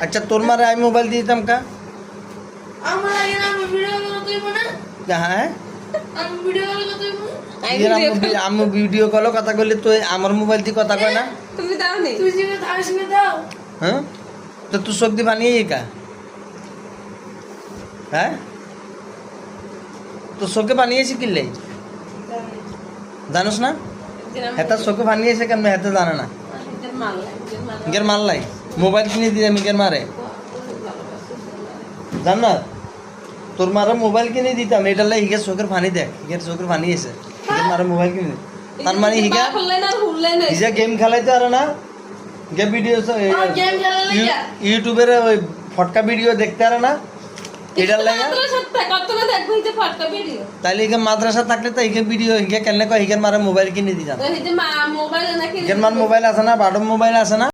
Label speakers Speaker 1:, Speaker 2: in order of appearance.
Speaker 1: আচ্ছা তোর মারে আমি মোবাইল দিয়ে দিতাম কা হ্যাঁ আমি ভিডিও কল কথা কইলে তুই আমার মোবাইল দিয়ে কথা কয় না
Speaker 2: তুমি দাও নি
Speaker 1: হ্যাঁ তো তুই চোখ দিয়ে বানিয়ে কা হ্যাঁ তো চোখে বানিয়েছি কিনলে জানোস না হেতার চোখে বানিয়েছে কেন হেতে জানে না ইগের মারলাই মোবাইল কিনে দিয়ে ইগের মারে জান না তোর মারে মোবাইল কিনে দিতাম এটা লাই হিগের চোখের পানি দেখ হিগের চোখের পানি এসে হিগের মারে মোবাইল কিনে তার মানে হিজা গেম খেলাইতে আর না গেম ভিডিও ইউটিউবের ওই ফটকা ভিডিও দেখতে আর না এটার লাগে তাইলে হিগে মাদ্রাসা থাকলে তো হিগে ভিডিও হিগে কেন কয় হিগের মারে মোবাইল কিনে দিতাম হিগের মার মোবাইল আছে না বাডম মোবাইল আছে না